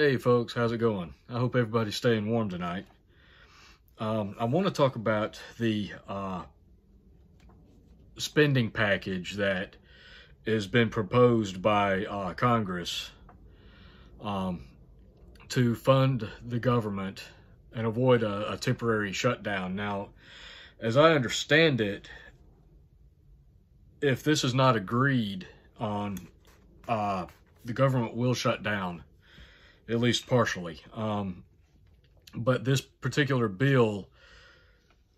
Hey folks, how's it going? I hope everybody's staying warm tonight. I want to talk about the spending package that has been proposed by Congress to fund the government and avoid a temporary shutdown. Now, as I understand it, if this is not agreed on, the government will shut down, at least partially. But this particular bill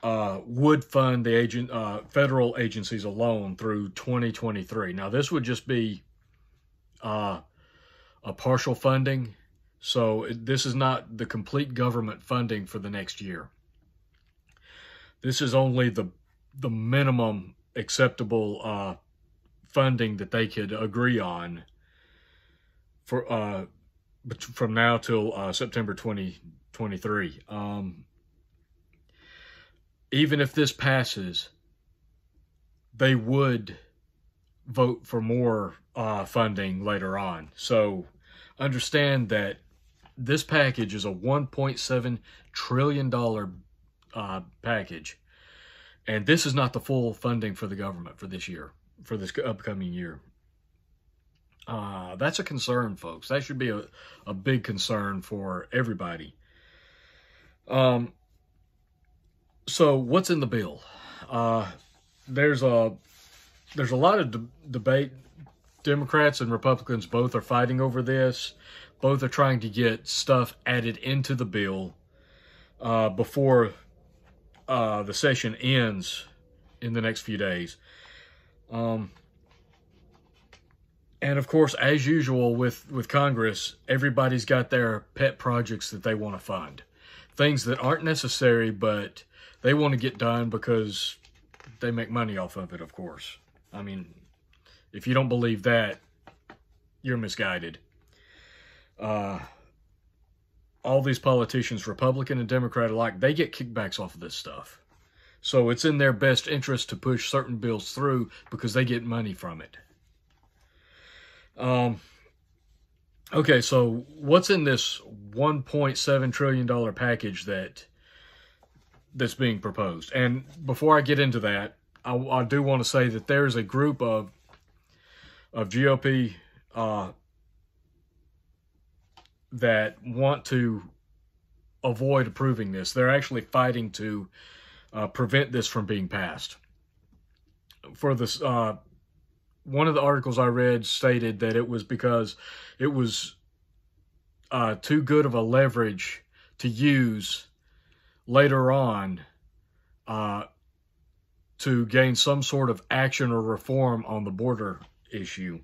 would fund the federal agencies alone through 2023. Now, this would just be a partial funding, so this is not the complete government funding for the next year. This is only the minimum acceptable funding that they could agree on for from now till September 2023. Even if this passes, they would vote for more funding later on. So understand that this package is a $1.7 trillion package. And this is not the full funding for the government for this year, for this upcoming year. That's a concern, folks. That should be a big concern for everybody. So what's in the bill? There's a lot of debate. Democrats and Republicans both are fighting over this. Both are trying to get stuff added into the bill before the session ends in the next few days. And of course, as usual with Congress, everybody's got their pet projects that they want to fund. Things that aren't necessary, but they want to get done because they make money off of it, of course. I mean, if you don't believe that, you're misguided. All these politicians, Republican and Democrat alike, they get kickbacks off of this stuff. So it's in their best interest to push certain bills through because they get money from it. Okay, so what's in this $1.7 trillion package that's being proposed? And before I get into that, I do want to say that there's a group of GOP that want to avoid approving this. They're actually fighting to prevent this from being passed. For this, one of the articles I read stated that it was because it was too good of a leverage to use later on to gain some sort of action or reform on the border issue.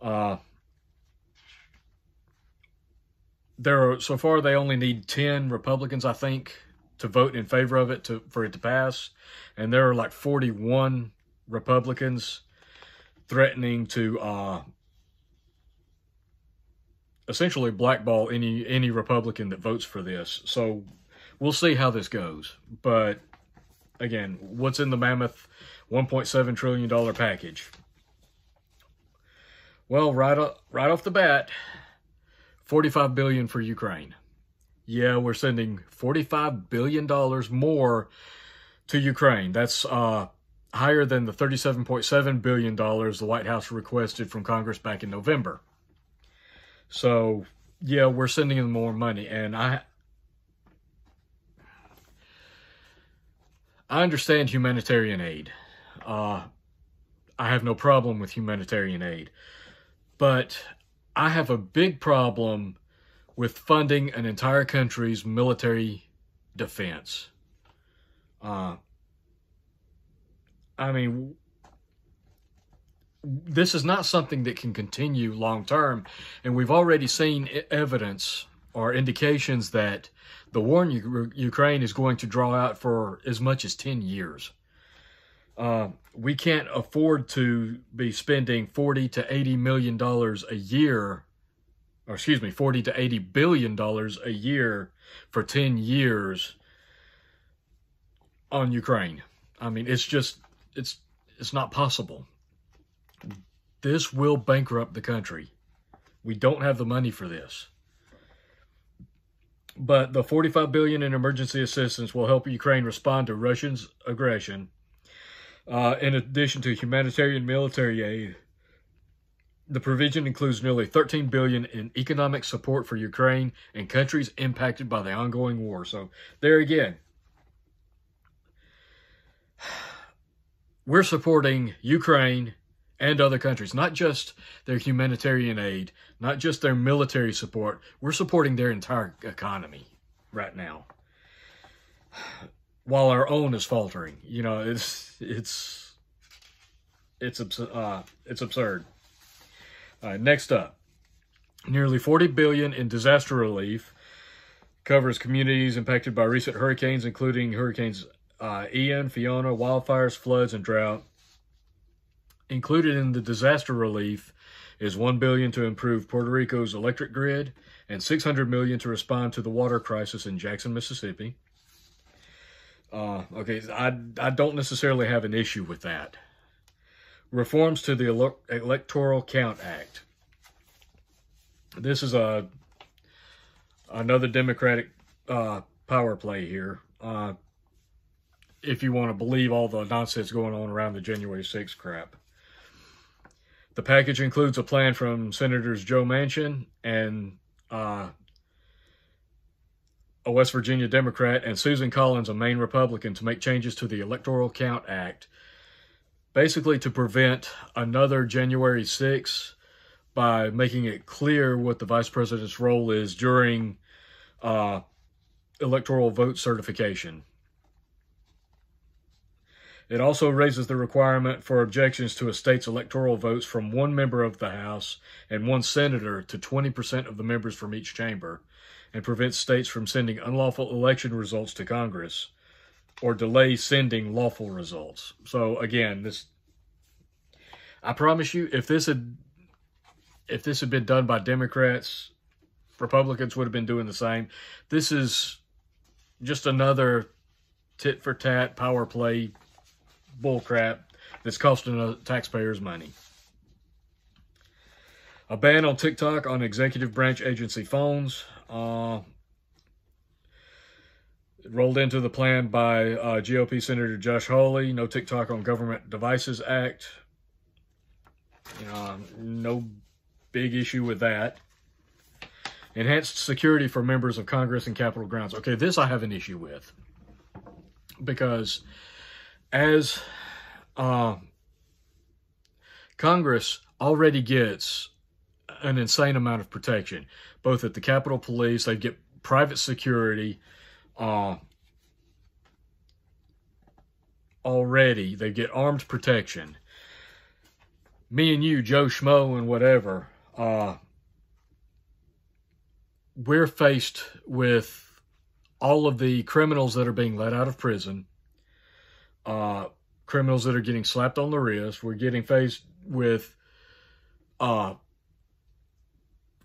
So far, they only need 10 Republicans, I think, to vote in favor of it for it to pass. And there are like 41 Republicans threatening to essentially blackball any Republican that votes for this. So we'll see how this goes. But again, what's in the mammoth $1.7 trillion package? Well, right off the bat, $45 billion for Ukraine. Yeah, we're sending $45 billion more to Ukraine. That's higher than the $37.7 billion the White House requested from Congress back in November. So, yeah, we're sending them more money. And I understand humanitarian aid. I have no problem with humanitarian aid. But I have a big problem with funding an entire country's military defense. I mean, this is not something that can continue long term, and we've already seen evidence or indications that the war in Ukraine is going to draw out for as much as 10 years. We can't afford to be spending $40 to $80 million a year, or excuse me, $40 to $80 billion a year for 10 years on Ukraine. I mean, it's just, it's not possible. This will bankrupt the country. We don't have the money for this. But the $45 billion in emergency assistance will help Ukraine respond to Russia's aggression. In addition to humanitarian military aid, the provision includes nearly $13 billion in economic support for Ukraine and countries impacted by the ongoing war. So there again, we're supporting Ukraine and other countries, not just their humanitarian aid, not just their military support. We're supporting their entire economy right now, while our own is faltering. You know, it's absurd. Next up, nearly $40 billion in disaster relief covers communities impacted by recent hurricanes, including hurricanes Ian, Fiona, wildfires, floods, and drought. Included in the disaster relief is $1 billion to improve Puerto Rico's electric grid and $600 million to respond to the water crisis in Jackson, Mississippi. Okay, I don't necessarily have an issue with that. Reforms to the Electoral Count Act. This is another Democratic power play here. If you want to believe all the nonsense going on around the January 6th crap. The package includes a plan from Senators Joe Manchin and a West Virginia Democrat and Susan Collins, a Maine Republican, to make changes to the Electoral Count Act, basically to prevent another January 6th by making it clear what the vice president's role is during electoral vote certification. It also raises the requirement for objections to a state's electoral votes from one member of the House and one senator to 20% of the members from each chamber, and prevents states from sending unlawful election results to Congress or delay sending lawful results. So again, I promise you, if this had been done by Democrats, Republicans would have been doing the same. This is just another tit-for-tat power play bullcrap that's costing taxpayers money. A ban on TikTok on executive branch agency phones. Rolled into the plan by GOP Senator Josh Hawley. No TikTok on Government Devices Act. No big issue with that. Enhanced security for members of Congress and Capitol grounds. Okay, this I have an issue with. Because as Congress already gets an insane amount of protection, both at the Capitol Police, they get private security already, they get armed protection. Me and you, Joe Schmo and whatever, we're faced with all of the criminals that are being let out of prison, criminals that are getting slapped on the wrist. We're getting faced with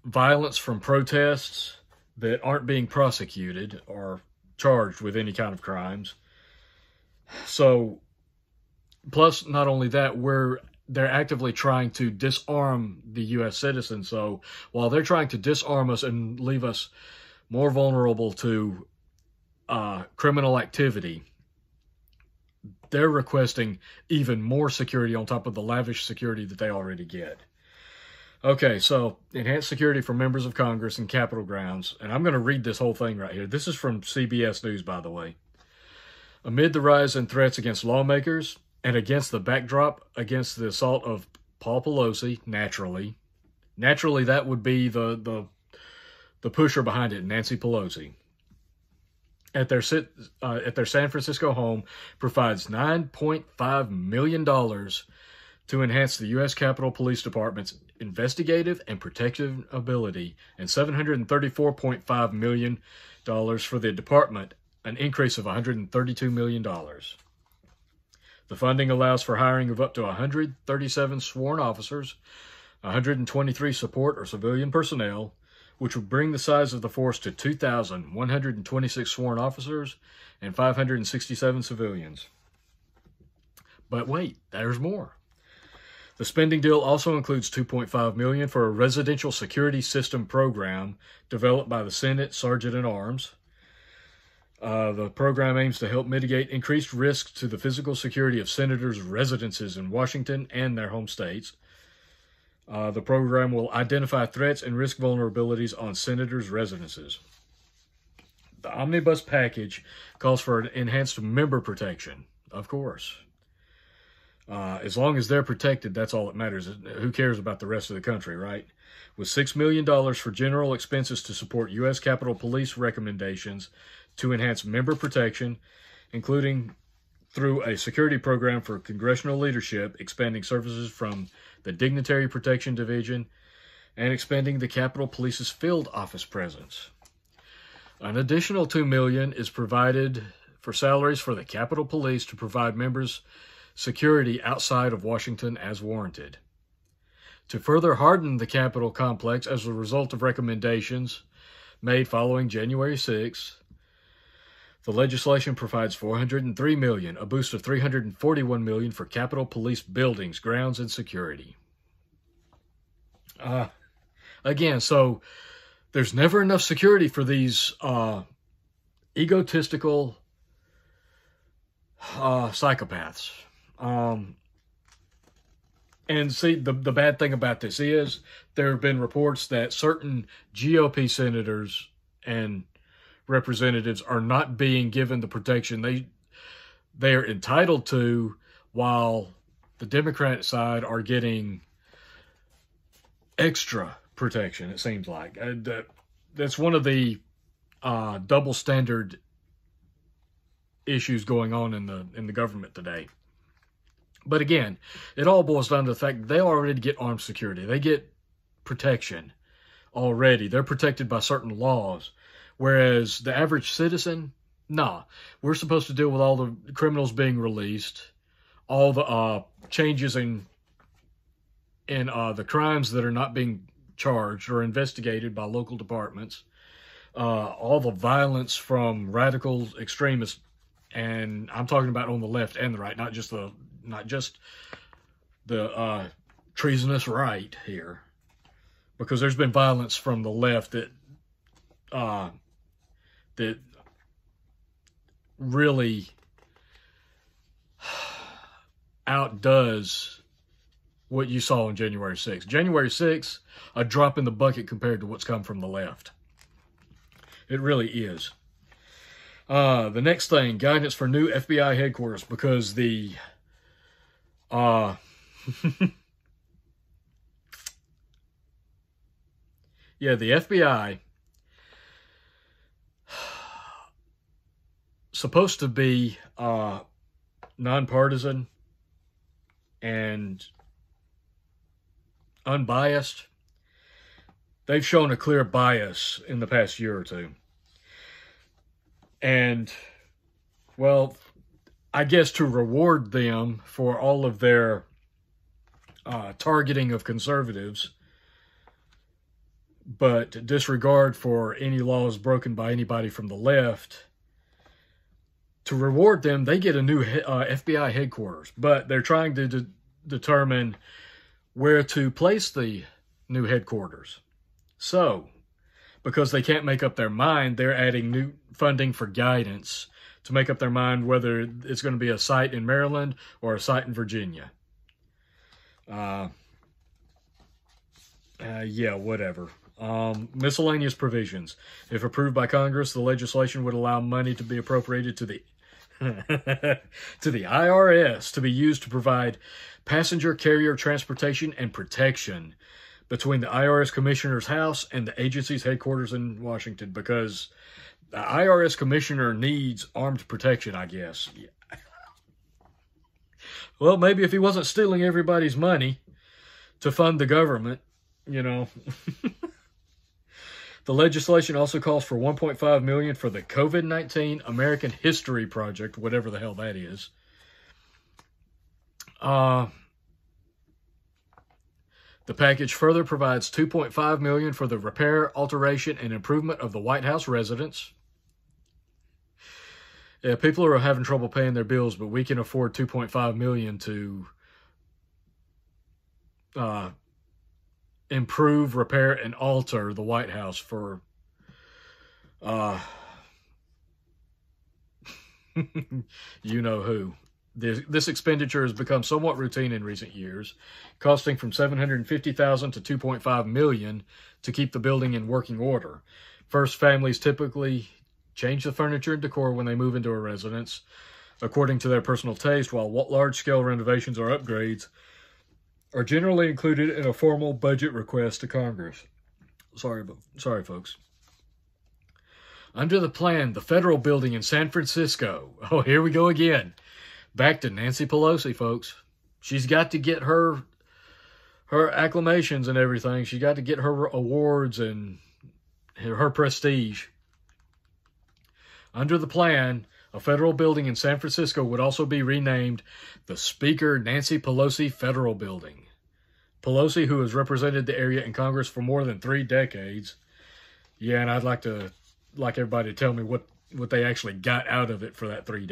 violence from protests that aren't being prosecuted or charged with any kind of crimes. So, plus not only that, they're actively trying to disarm the U.S. citizens. So while they're trying to disarm us and leave us more vulnerable to criminal activity, they're requesting even more security on top of the lavish security that they already get. Okay, so enhanced security for members of Congress and Capitol grounds. And I'm going to read this whole thing right here. This is from CBS News, by the way. Amid the rise in threats against lawmakers and against the backdrop against the assault of Paul Pelosi, naturally that would be the pusher behind it, Nancy Pelosi, at their San Francisco home, provides $9.5 million to enhance the U.S. Capitol Police Department's investigative and protective ability, and $734.5 million for the department, an increase of $132 million. The funding allows for hiring of up to 137 sworn officers, 123 support or civilian personnel, which would bring the size of the force to 2,126 sworn officers and 567 civilians. But wait, there's more. The spending deal also includes $2.5 million for a residential security system program developed by the Senate Sergeant at Arms. The program aims to help mitigate increased risks to the physical security of senators' residences in Washington and their home states. The program will identify threats and risk vulnerabilities on senators' residences. The omnibus package calls for an enhanced member protection, of course. As long as they're protected, that's all that matters. Who cares about the rest of the country, right? With $6 million for general expenses to support U.S. Capitol Police recommendations to enhance member protection, including through a security program for congressional leadership, expanding services from the Dignitary Protection Division, and expanding the Capitol Police's field office presence. An additional $2 million is provided for salaries for the Capitol Police to provide members security outside of Washington as warranted. To further harden the Capitol complex as a result of recommendations made following January 6th, the legislation provides $403 million, a boost of $341 million for Capitol Police buildings, grounds, and security. Again, so there's never enough security for these egotistical psychopaths. And see, the bad thing about this is there have been reports that certain GOP senators and representatives are not being given the protection they are entitled to, while the Democrat side are getting extra protection, it seems like. That's one of the double standard issues going on in the government today. But again, it all boils down to the fact that they already get armed security. They get protection already. They're protected by certain laws. Whereas the average citizen, nah. We're supposed to deal with all the criminals being released, all the changes in the crimes that are not being charged or investigated by local departments, all the violence from radical extremists, and I'm talking about on the left and the right, not just the treasonous right here, because there's been violence from the left that really outdoes what you saw on January 6th. January 6th, a drop in the bucket compared to what's come from the left. It really is. The next thing, guidance for new FBI headquarters, because the the FBI supposed to be nonpartisan and unbiased. They've shown a clear bias in the past year or two. And, well, I guess to reward them for all of their targeting of conservatives, but disregard for any laws broken by anybody from the left, to reward them, they get a new FBI headquarters. But they're trying to determine where to place the new headquarters. So, because they can't make up their mind, they're adding new funding for guidance to make up their mind whether it's going to be a site in Maryland or a site in Virginia. Yeah, whatever. Miscellaneous provisions. If approved by Congress, the legislation would allow money to be appropriated to the to the IRS to be used to provide passenger carrier transportation and protection between the IRS commissioner's house and the agency's headquarters in Washington, because the IRS commissioner needs armed protection, I guess. Yeah. Well, maybe if he wasn't stealing everybody's money to fund the government, you know. The legislation also calls for $1.5 million for the COVID-19 American History Project, whatever the hell that is. The package further provides $2.5 million for the repair, alteration, and improvement of the White House residence. Yeah, people are having trouble paying their bills, but we can afford $2.5 million to improve, repair, and alter the White House for you know who. This expenditure has become somewhat routine in recent years, costing from $750,000 to $2.5 million to keep the building in working order. First, families typically change the furniture and decor when they move into a residence, according to their personal taste, while large-scale renovations or upgrades are generally included in a formal budget request to Congress. Sorry, folks. Under the plan, the federal building in San Francisco. Oh, here we go again. Back to Nancy Pelosi, folks. She's got to get her acclamations and everything. She got to get her awards and her prestige. Under the plan, a federal building in San Francisco would also be renamed the Speaker Nancy Pelosi Federal Building. Pelosi, who has represented the area in Congress for more than 3 decades. Yeah, and I'd like everybody to tell me what they actually got out of it for that 3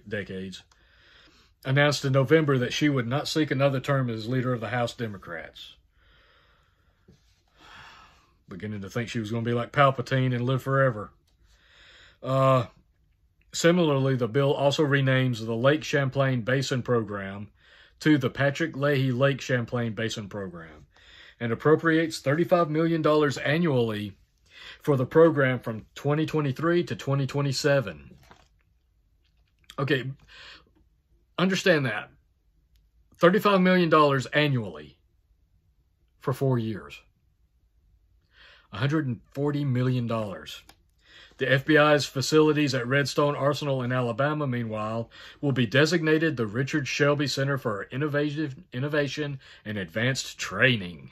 decades. Announced in November that she would not seek another term as leader of the House Democrats. Beginning to think she was going to be like Palpatine and live forever. Similarly, the bill also renames the Lake Champlain Basin Program to the Patrick Leahy Lake Champlain Basin Program and appropriates $35 million annually for the program from 2023 to 2027. Okay, understand that. $35 million annually for 4 years. $140 million. The FBI's facilities at Redstone Arsenal in Alabama, meanwhile, will be designated the Richard Shelby Center for Innovation and Advanced Training.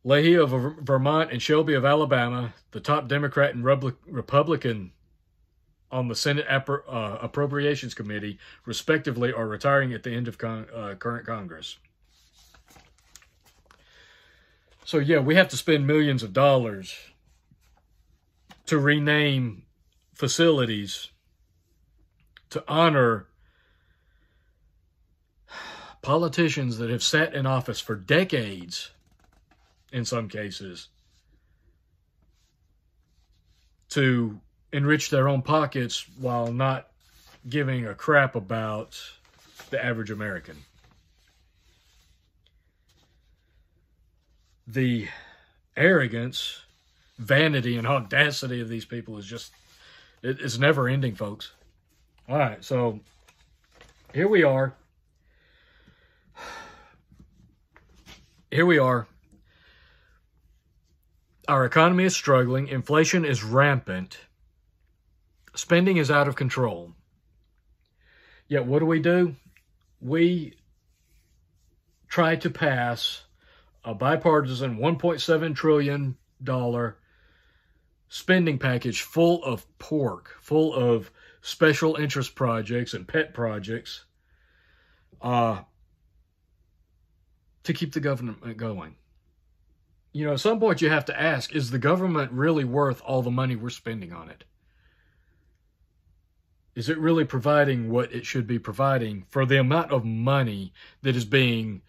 Leahy of Vermont and Shelby of Alabama, the top Democrat and Republican on the Senate Appropriations Committee, respectively, are retiring at the end of current Congress. So, yeah, we have to spend millions of dollars to rename facilities to honor politicians that have sat in office for decades, in some cases, to enrich their own pockets while not giving a crap about the average American. The arrogance, vanity, and audacity of these people is just, it's never ending, folks. All right, so here we are. Here we are. Our economy is struggling. Inflation is rampant. Spending is out of control. Yet what do? We try to pass a bipartisan $1.7 trillion spending package full of pork, full of special interest projects and pet projects to keep the government going. You know, at some point you have to ask, is the government really worth all the money we're spending on it? Is it really providing what it should be providing for the amount of money that is being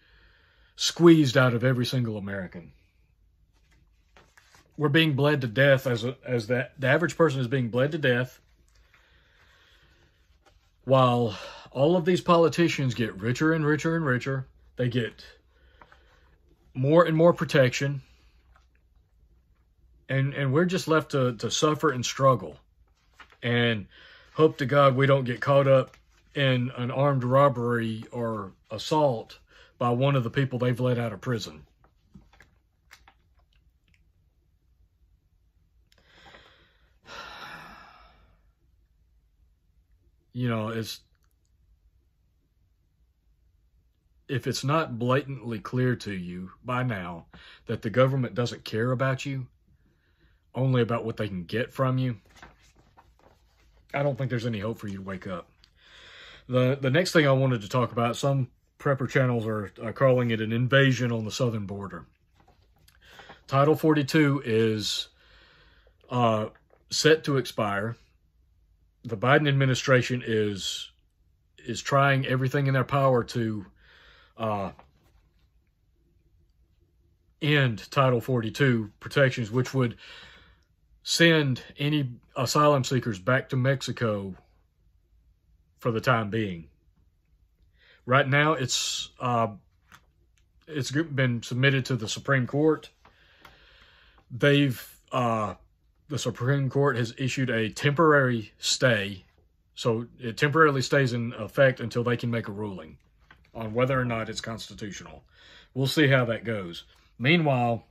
squeezed out of every single American? We're being bled to death the average person is being bled to death, while all of these politicians get richer and richer and richer. They get more and more protection, and we're just left to suffer and struggle, and hope to God we don't get caught up in an armed robbery or assault by one of the people they've let out of prison. You know, if it's not blatantly clear to you by now that the government doesn't care about you, only about what they can get from you, I don't think there's any hope for you to wake up. The next thing I wanted to talk about, some prepper channels are calling it an invasion on the southern border. Title 42 is set to expire. The Biden administration is trying everything in their power to end Title 42 protections, which would send any asylum seekers back to Mexico for the time being. Right now, it's been submitted to the Supreme Court. The Supreme Court has issued a temporary stay, so it temporarily stays in effect until they can make a ruling on whether or not it's constitutional. We'll see how that goes. Meanwhile,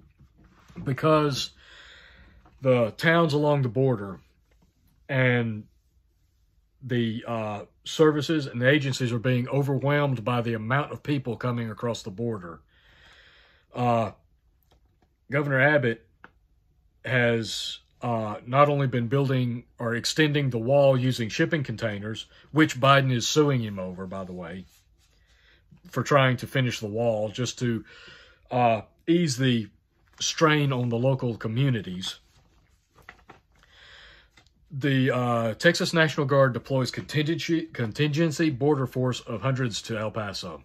because the towns along the border and the services and the agencies are being overwhelmed by the amount of people coming across the border, Governor Abbott has not only been building or extending the wall using shipping containers, which Biden is suing him over, by the way, for trying to finish the wall just to ease the strain on the local communities. The Texas National Guard deploys contingency border force of hundreds to El Paso.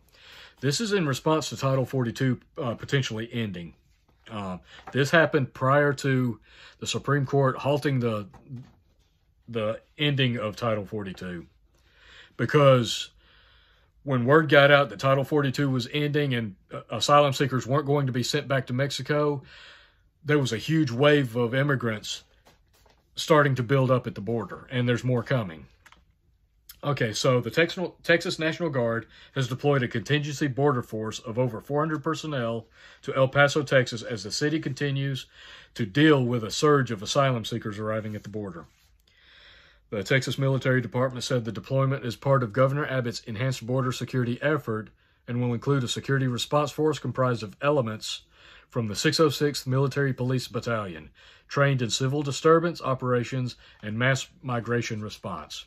This is in response to Title 42 potentially ending. This happened prior to the Supreme Court halting the ending of Title 42. Because when word got out that Title 42 was ending and asylum seekers weren't going to be sent back to Mexico, there was a huge wave of immigrants starting to build up at the border, and there's more coming. Okay, so the Texas National Guard has deployed a contingency border force of over 400 personnel to El Paso, Texas, as the city continues to deal with a surge of asylum seekers arriving at the border. The Texas Military Department said the deployment is part of Governor Abbott's enhanced border security effort and will include a security response force comprised of elements from the 606th Military Police Battalion, trained in civil disturbance operations and mass migration response.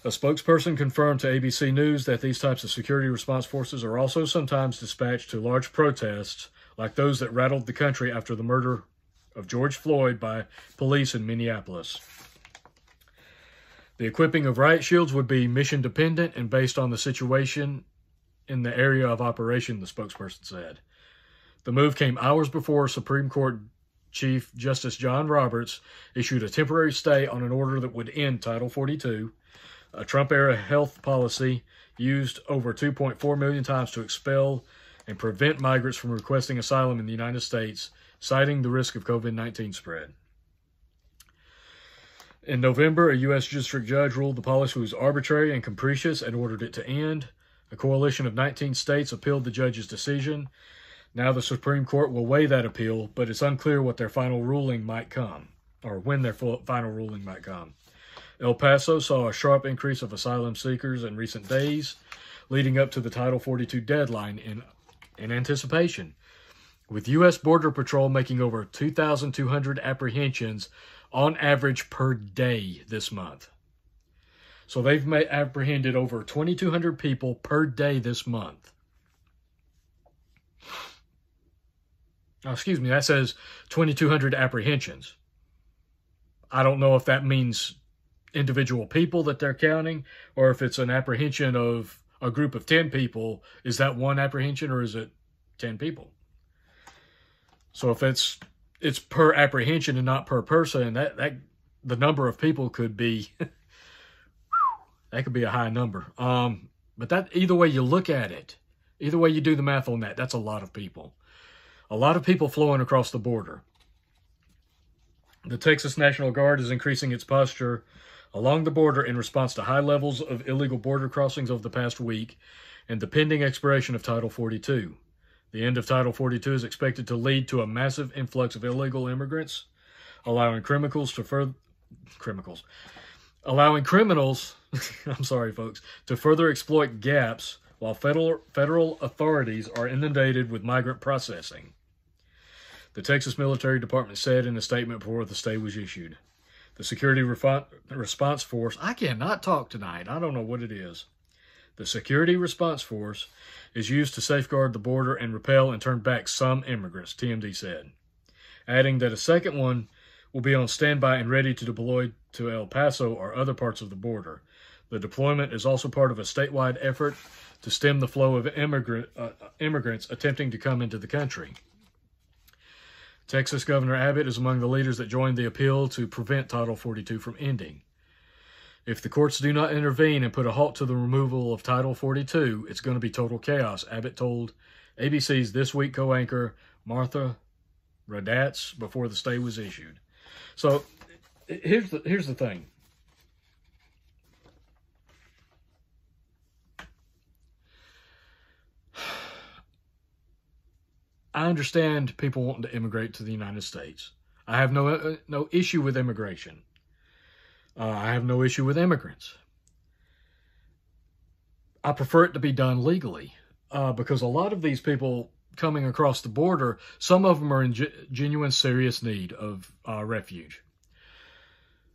A spokesperson confirmed to ABC News that these types of security response forces are also sometimes dispatched to large protests like those that rattled the country after the murder of George Floyd by police in Minneapolis. The equipping of riot shields would be mission dependent and based on the situation in the area of operation, the spokesperson said. The move came hours before Supreme Court Chief Justice John Roberts issued a temporary stay on an order that would end Title 42, a Trump-era health policy used over 2.4 million times to expel and prevent migrants from requesting asylum in the United States, citing the risk of COVID-19 spread. In November, a U.S. district judge ruled the policy was arbitrary and capricious and ordered it to end. A coalition of 19 states appealed the judge's decision. Now the Supreme Court will weigh that appeal, but it's unclear what their final ruling might come, or when their final ruling might come. El Paso saw a sharp increase of asylum seekers in recent days, leading up to the Title 42 deadline in anticipation, with U.S. Border Patrol making over 2,200 apprehensions on average per day this month. So they've apprehended over 2,200 people per day this month. Oh, excuse me, that says 2,200 apprehensions. I don't know if that means individual people that they're counting, or if it's an apprehension of a group of 10 people. Is that one apprehension, or is it 10 people? So if it's per apprehension and not per person, that the number of people could be that could be a high number. But that, either way you look at it, either way you do the math on that, that's a lot of people. A lot of people flowing across the border. The Texas National Guard is increasing its posture along the border in response to high levels of illegal border crossings over the past week and the pending expiration of Title 42. The end of Title 42 is expected to lead to a massive influx of illegal immigrants, allowing criminals, I'm sorry, folks, to further exploit gaps while federal authorities are inundated with migrant processing. The Texas Military Department said in a statement before the stay was issued. The Security Response Force, I cannot talk tonight, I don't know what it is. The Security Response Force is used to safeguard the border and repel and turn back some immigrants, TMZ said, adding that a second one will be on standby and ready to deploy to El Paso or other parts of the border. The deployment is also part of a statewide effort to stem the flow of immigrants attempting to come into the country. Texas Governor Abbott is among the leaders that joined the appeal to prevent Title 42 from ending. If the courts do not intervene and put a halt to the removal of Title 42, it's going to be total chaos, Abbott told ABC's This Week co-anchor Martha Raddatz before the stay was issued. So here's the thing. I understand people wanting to immigrate to the United States. I have no issue with immigration. I have no issue with immigrants. I prefer it to be done legally because a lot of these people coming across the border, some of them are in genuine serious need of refuge.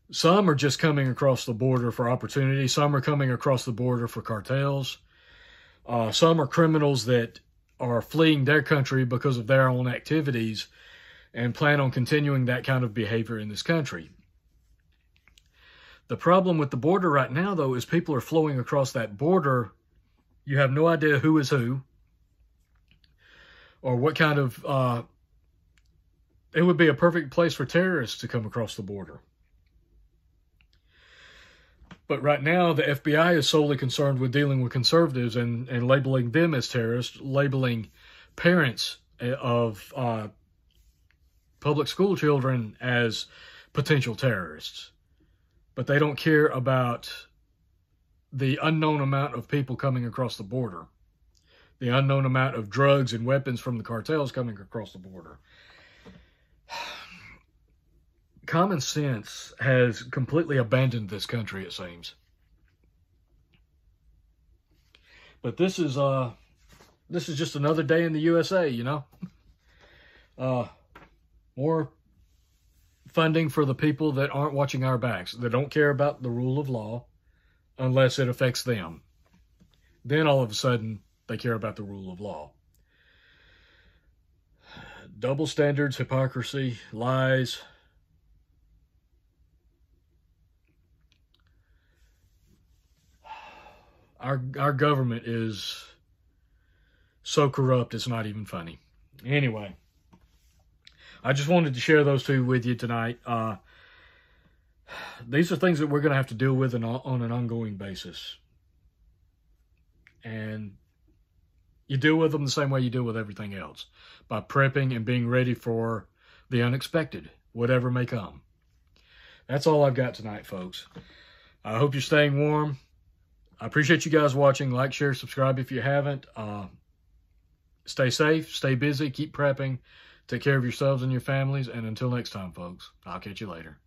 Some are just coming across the border for opportunity. Some are coming across the border for cartels. Some are criminals that are fleeing their country because of their own activities and plan on continuing that kind of behavior in this country. The problem with the border right now, though, is people are flowing across that border. You have no idea who is who or what kind of... it would be a perfect place for terrorists to come across the border. But right now, the FBI is solely concerned with dealing with conservatives and labeling them as terrorists, labeling parents of public school children as potential terrorists. But they don't care about the unknown amount of people coming across the border, the unknown amount of drugs and weapons from the cartels coming across the border. Common sense has completely abandoned this country, it seems. But this is just another day in the USA, you know. More funding for the people that aren't watching our backs, that don't care about the rule of law unless it affects them. Then all of a sudden, they care about the rule of law. Double standards, hypocrisy, lies. Our government is so corrupt, it's not even funny. Anyway, I just wanted to share those two with you tonight. These are things that we're going to have to deal with on an ongoing basis. And you deal with them the same way you deal with everything else, by prepping and being ready for the unexpected, whatever may come. That's all I've got tonight, folks. I hope you're staying warm. I appreciate you guys watching. Like, share, subscribe if you haven't. Stay safe, stay busy, keep prepping. Take care of yourselves and your families. And until next time, folks, I'll catch you later.